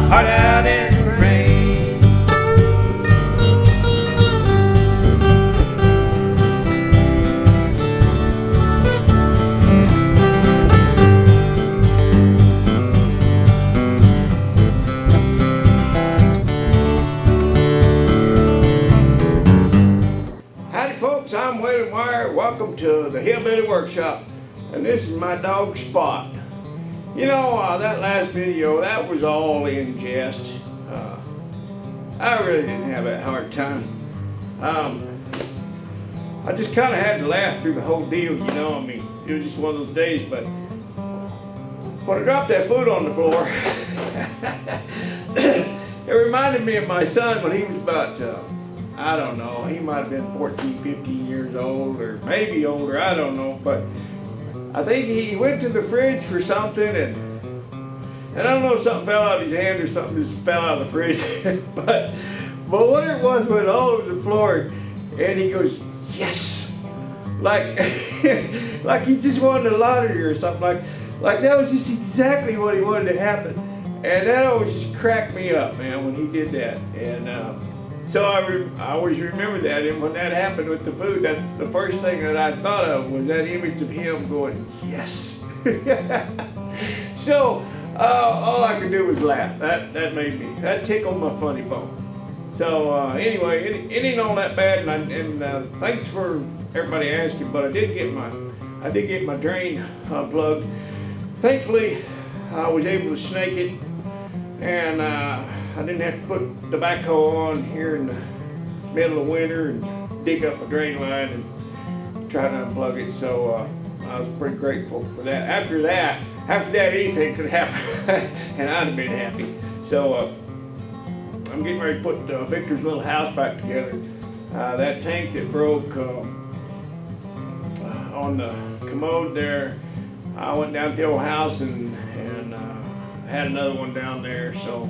heart out in the rain. Howdy folks, I'm William Wire. Welcome to the Hillbilly Workshop. And this is my dog Spot. You know, that last video, that was all in jest. I really didn't have that hard time. I just kind of had to laugh through the whole deal, you know. I mean, it was just one of those days, but when I dropped that food on the floor, it reminded me of my son when he was about, I don't know, he might have been 14, 15 years old, or maybe older, I don't know, but I think he went to the fridge for something, and I don't know if something fell out of his hand or something just fell out of the fridge, but whatever it was went all over the floor, and he goes, yes, like like he just won the lottery or something, like that was just exactly what he wanted to happen, and that always just cracked me up, man, when he did that, and so I always remember that, and when that happened with the food, that's the first thing that I thought of was that image of him going, yes. So all I could do was laugh. That tickled my funny bone. So anyway, it ain't all that bad, and thanks for everybody asking, but I did get my drain plugged. Thankfully, I was able to snake it, and I didn't have to put the backhoe on here in the middle of winter and dig up a drain line and try to unplug it. So I was pretty grateful for that. After that, anything could happen, and I'd have been happy. So I'm getting ready to put Victor's little house back together. That tank that broke on the commode there, I went down to the old house and had another one down there. So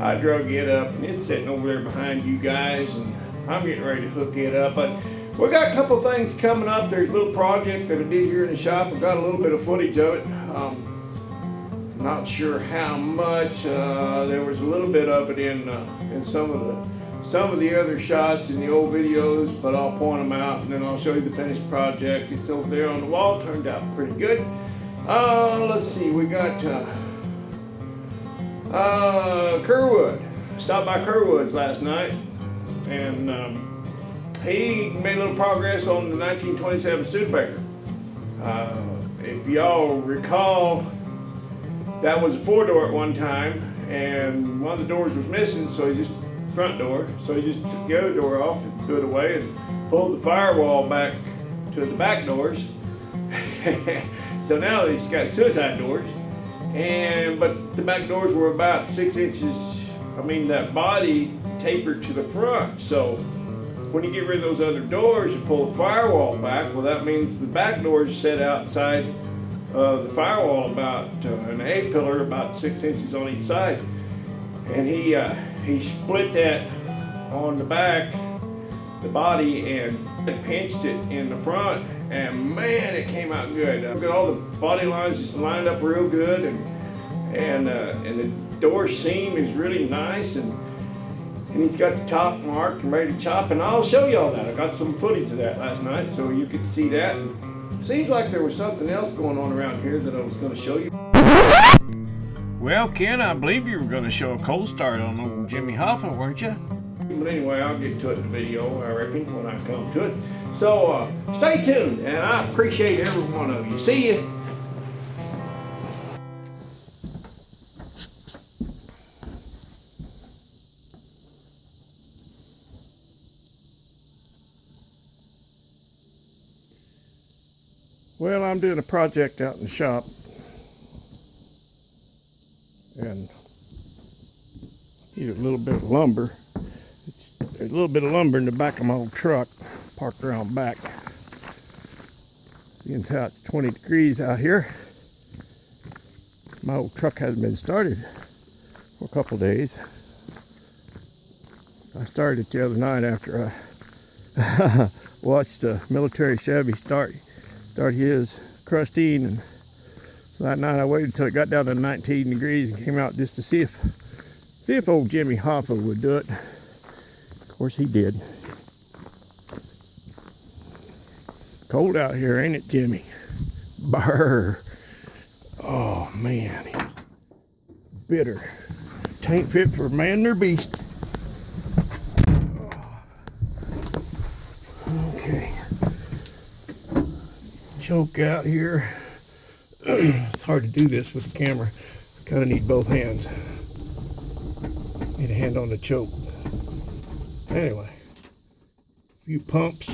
I drug it up, and it's sitting over there behind you guys, and I'm getting ready to hook it up. But we got a couple things coming up. There's a little project that I did here in the shop. I've got a little bit of footage of it. Not sure how much. There was a little bit of it in some of the other shots in the old videos, but I'll point them out, and then I'll show you the finished project. It's over there on the wall. Turned out pretty good. Let's see. We got Kerwood. Stopped by Kerwood's last night, and he made a little progress on the 1927 Studebaker. If y'all recall, that was a 4-door at one time, and one of the doors was missing, so he just took the other door off and threw it away and pulled the firewall back to the back doors. So now he's got suicide doors. But the back doors were about 6 inches, that body tapered to the front. So when you get rid of those other doors, you pull the firewall back. Well, that means the back doors set outside the firewall about an A-pillar about 6 inches on each side. And he split that on the back, the body, and pinched it in the front. And man, it came out good. Look at all the body lines just lined up real good, and the door seam is really nice, and he's got the top marked and ready to chop, and I'll show you all that. I got some footage of that last night, so you could see that. And seems like there was something else going on around here that I was going to show you. Well, Ken, I believe you were going to show a cold start on old Jimmy Hoffa, weren't you? But anyway, I'll get to it in the video, I reckon, when I come to it. So stay tuned, and I appreciate every one of you. See you. Well, I'm doing a project out in the shop, and need a little bit of lumber. There's a little bit of lumber in the back of my old truck, parked around back. Seeing how it's 20 degrees out here. My old truck hasn't been started for a couple days. I started it the other night after I watched a military Chevy start his crusting, and so that night I waited until it got down to 19 degrees and came out just to see if See if old Jimmy Hoffa would do it. Of course he did. Cold out here, ain't it, Jimmy? Brr. Oh, man. Bitter. Tain't fit for man nor beast. Okay. Choke out here. It's hard to do this with the camera. Kind of need both hands. Need a hand on the choke. Anyway, a few pumps.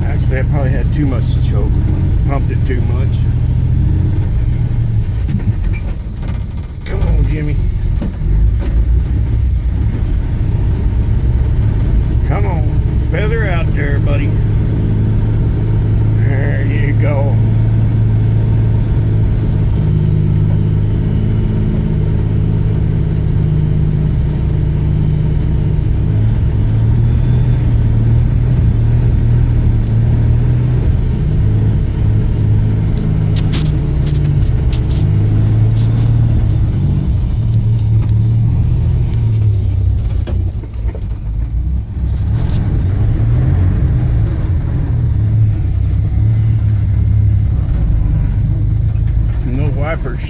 Actually, I probably had too much to choke. Pumped it too much. Come on, Jimmy. Come on, feather out there, buddy. There you go. Wipers.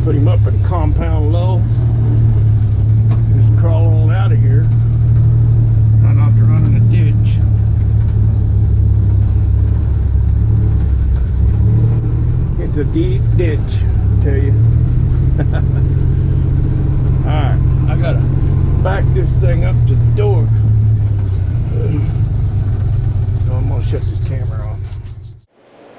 Put him up at a compound low. Just crawl on out of here. Try not to run in a ditch. It's a deep ditch, I tell you. Alright, I gotta back this thing up to the door. So I'm gonna shut this camera off.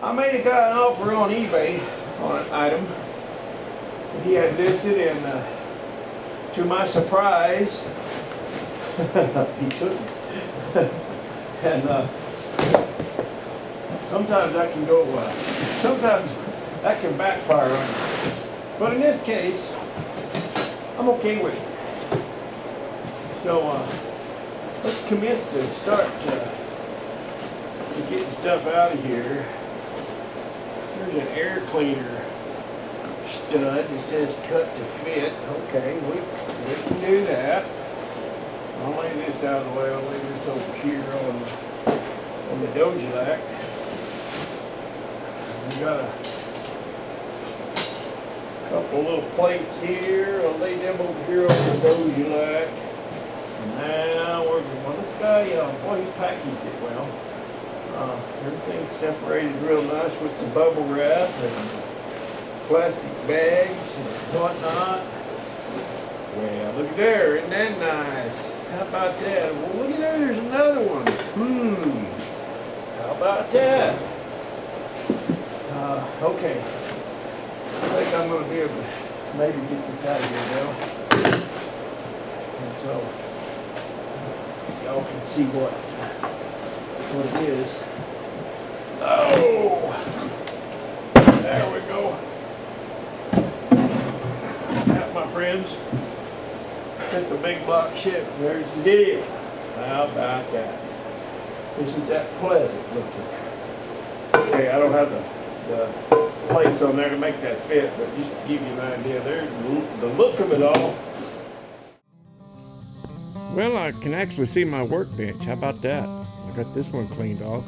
I made a guy an offer on eBay on an item that he had listed, and to my surprise, he couldn't. And sometimes that can go, sometimes that can backfire on you. But in this case, I'm okay with it. So let's commence to start getting stuff out of here. There's an air cleaner stud that says cut to fit. Okay, we can do that. I'll lay this out of the way. I'll lay this over here on the Dojilac. We got a couple little plates here. I'll lay them over here on the Dojilac. Now we're going. This guy, boy, he packaged it well. Everything's separated real nice with some bubble wrap and plastic bags and whatnot. Well, look at there, isn't that nice? How about that? Well, look at there, there's another one. How about that? Okay. I think I'm going to be able to maybe get this out of here now. And so, y'all can see what it is. Oh! There we go. That, my friends, that's a big block ship. There's the deal. How about that? Isn't that pleasant looking? Okay, I don't have the plates on there to make that fit, but just to give you an idea, there's the look of it all. Well, I can actually see my workbench. How about that? I got this one cleaned off.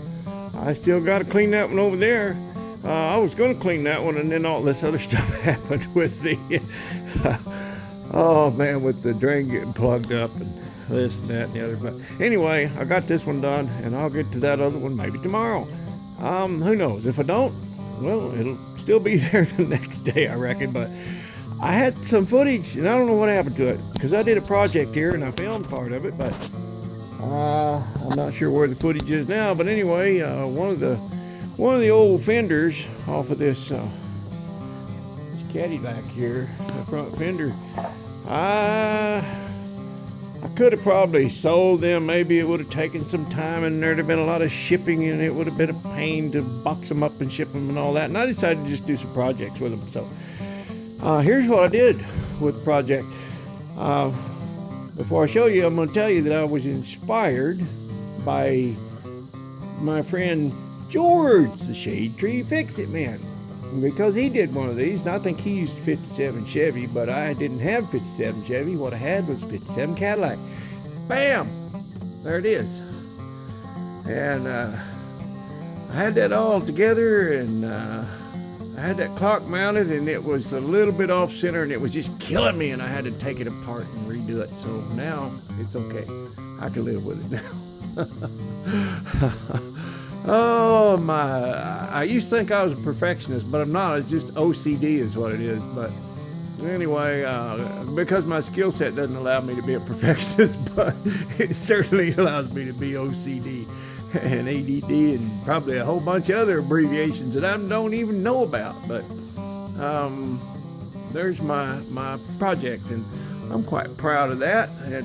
I still got to clean that one over there. I was going to clean that one, and then all this other stuff happened with the oh man, with the drain getting plugged up and this and that and the other. But anyway, I got this one done, and I'll get to that other one maybe tomorrow. Who knows? If I don't, well, it'll still be there the next day, I reckon. But I had some footage, and I don't know what happened to it, because I did a project here and I filmed part of it, but I'm not sure where the footage is now. But anyway, one of the old fenders off of this caddy back here, the front fender, I could have probably sold them. Maybe it would have taken some time, and there'd have been a lot of shipping, and it would have been a pain to box them up and ship them and all that. And I decided to just do some projects with them. So here's what I did with the project. Before I show you, I'm going to tell you that I was inspired by my friend George, the Shade Tree Fix-It Man, because he did one of these. And I think he used 57 Chevy, but I didn't have 57 Chevy. What I had was 57 Cadillac. Bam! There it is. And I had that all together, and I had that clock mounted, and it was a little bit off center, and it was just killing me, and I had to take it apart and redo it. So now it's okay. I can live with it now. Oh my, I used to think I was a perfectionist, but I'm not. It's just OCD is what it is. But anyway, because my skill set doesn't allow me to be a perfectionist, but it certainly allows me to be OCD and ADD and probably a whole bunch of other abbreviations that I don't even know about. But there's my project, and I'm quite proud of that. It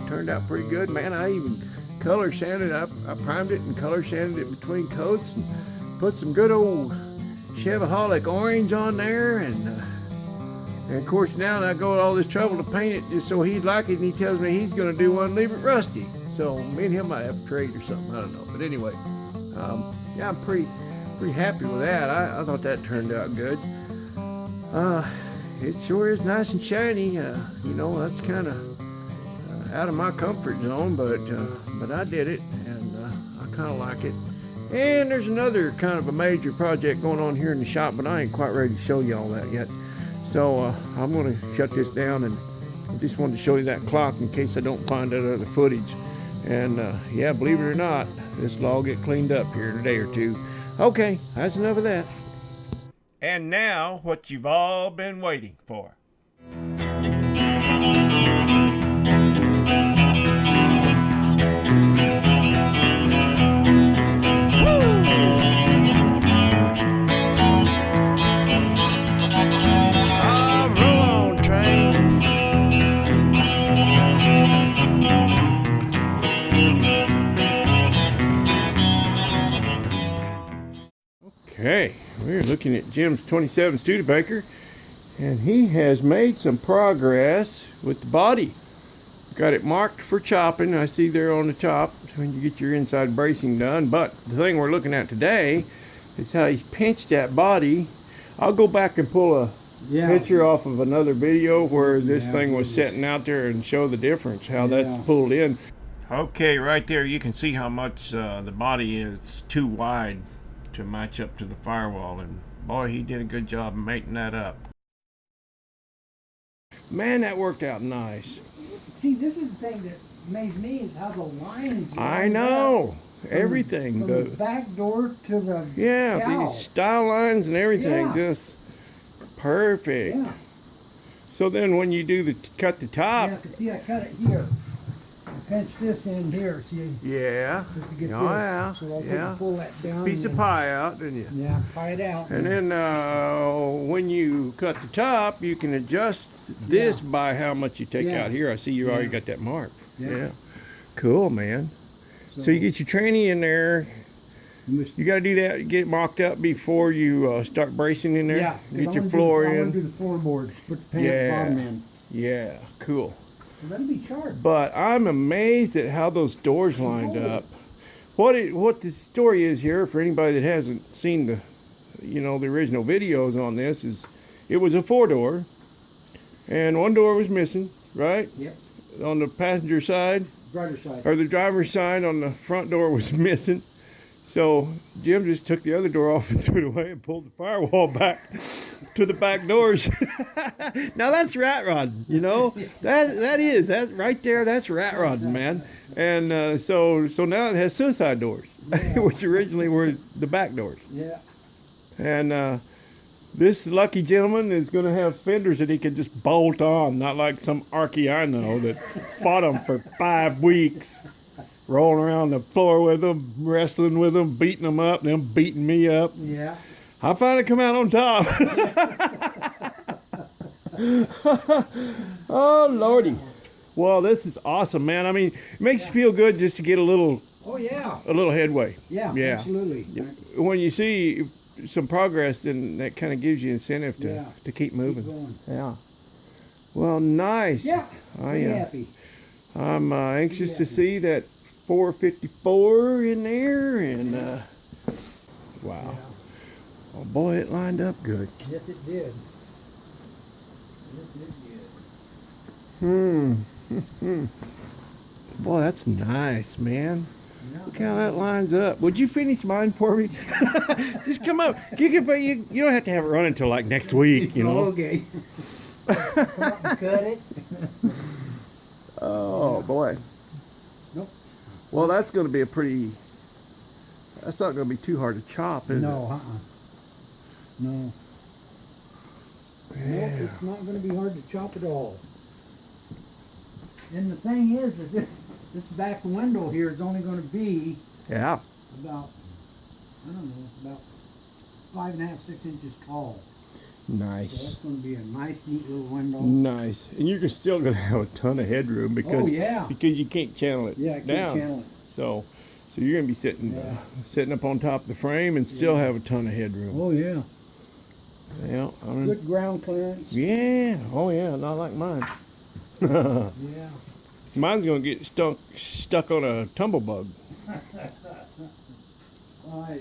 turned out pretty good, man. I even color sanded. I primed it and color sanded it between coats, and put some good old Chevaholic orange on there, and of course now I go all this trouble to paint it just so he'd like it, and he tells me he's going to do one, leave it rusty. So me and him might have to trade or something. I don't know. But anyway, yeah, I'm pretty happy with that. I thought that turned out good. It sure is nice and shiny. You know, that's kind of out of my comfort zone, but I did it, and I kind of like it. And there's another kind of a major project going on here in the shop, but I ain't quite ready to show you all that yet. So I'm going to shut this down, and I just wanted to show you that clock in case I don't find that other footage. And yeah, believe it or not, this will all get cleaned up here in a day or two. Okay, that's enough of that. And now, what you've all been waiting for. Okay, we're looking at Jim's 27 Studebaker, and he has made some progress with the body. Got it marked for chopping. I see there on the top when you get your inside bracing done. But the thing we're looking at today is how he's pinched that body. I'll go back and pull a picture off of another video where this thing was sitting out there and show the difference, how that's pulled in. Okay, right there you can see how much the body is too wide to match up to the firewall, and boy, he did a good job of making that up. Man, that worked out nice. See, this is the thing that amazed me is how the lines. I know everything. From the back door to the these style lines and everything, just perfect. Yeah. So then, when you do cut the top, see, I cut it here. I pinched this in here, see? Yeah. Just to get this. Yeah. So I'll pull that down. Piece of pie out, didn't you? Yeah, pie it out. And then when you cut the top, you can adjust this by how much you take out here. I see you already got that marked. Yeah. Cool, man. So you get your tranny in there. You got to do that, get it mocked up before you start bracing in there. Yeah. Get your floor in. I want to do the floorboards. Put the paint bottom in. Yeah, cool. Well, that'll be sharp. But I'm amazed at how those doors lined up. What the story is here, for anybody that hasn't seen the original videos on this, is it was a 4-door, and one door was missing, right? Yep. On the passenger side. Driver's side. Or the driver's side on the front door was missing. So Jim just took the other door off and threw it away and pulled the firewall back to the back doors. Now that's rat rodding, you know. That right there. That's rat rodding, man. And so now it has suicide doors, which originally were the back doors. Yeah. And this lucky gentleman is going to have fenders that he can just bolt on, not like some Archie I know that fought them for 5 weeks. Rolling around the floor with them, wrestling with them, beating them up, them beating me up. Yeah. I finally come out on top. Oh, Lordy. Well, this is awesome, man. I mean, it makes you feel good just to get a little Oh, yeah. headway. Yeah, Yeah. absolutely. When you see some progress, then that kind of gives you incentive to to keep moving. going. Yeah. Well, nice. Yeah, pretty happy. I'm anxious to see that 454 in there, and wow. Yeah. Oh boy, it lined up good. Yes, it did. Yes, it did. Boy, that's nice, man. Yeah, Look how that lines up. Would you finish mine for me? Just come up. You don't have to have it run until like next week, you know. Okay. Come up and cut it. Oh boy. Nope. Well, that's going to be that's not going to be too hard to chop, is it? No, No. Yeah. Nope, it's not going to be hard to chop at all. And the thing is this back window here is only going to be Yeah. about, I don't know, about 5.5, 6 inches tall. So Nice. that's going to be a nice, neat little window. Nice. And you're still going to have a ton of headroom because you can't channel it Yeah, I can't down. channel it. So you're going to be sitting up on top of the frame and still have a ton of headroom. Oh, yeah. Yeah. I mean, Good ground clearance. yeah. Oh yeah. Not like mine. Yeah. Mine's going to get stuck on a tumble bug.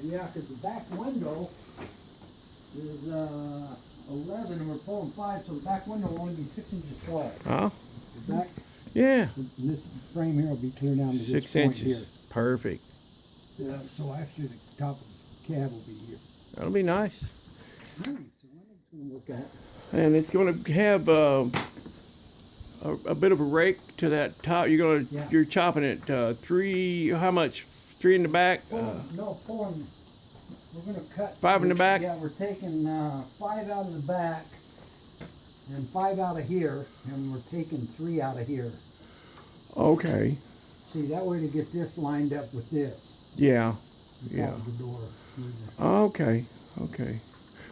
Yeah, because the back window is 11 and we're pulling 5, so the back window will only be 6 inches tall. Huh? The back, Yeah. this frame here will be clear down to this 6 point inches. here. Perfect. So actually the top of the cab will be here. That'll be nice. So what it's going to look at. And it's going to have a bit of a rake to that top. You're chopping it 3. How much? 3 in the back. Pulling. We're going to cut 5 in the back. Yeah, we're taking 5 out of the back and 5 out of here, and we're taking 3 out of here. Okay. See, that way to get this lined up with this. Yeah. The Yeah. top of the door. Okay. Okay.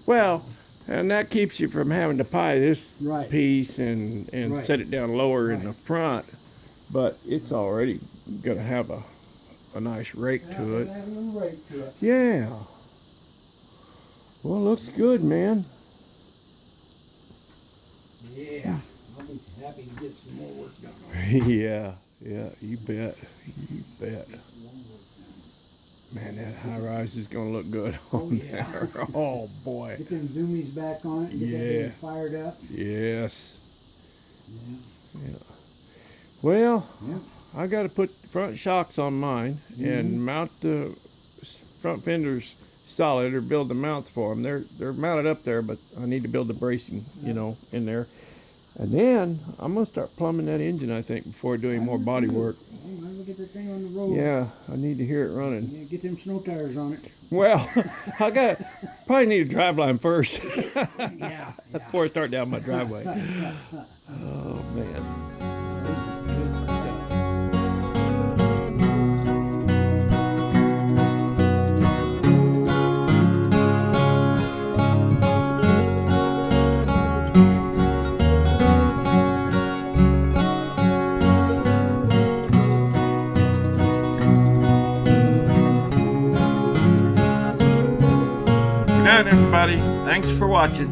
Well, and that keeps you from having to pie this piece and set it down lower in the front. But it's already going to have a nice rake to it. Have a little rake to it. Yeah. Well, looks good, man. Yeah. I'll be happy to get some more work done on it. Yeah. Yeah. You bet. You bet. Man, that high rise is going to look good on there. Oh, boy. Get them zoomies back on it and get that thing fired up. Yes. Yeah. Yeah. Well, I got to put front shocks on mine and mount the front fenders solid or build the mounts for them. They're mounted up there, but I need to build the bracing, you know, in there. And then I'm going to start plumbing that engine, I think, before doing more body work. You might as well get that thing on the road. Yeah, I need to hear it running. Yeah, get them snow tires on it. Well, probably need a drive line first. Yeah. Before I start down my driveway. Oh, man. This is good stuff. Good night, everybody. Thanks for watching.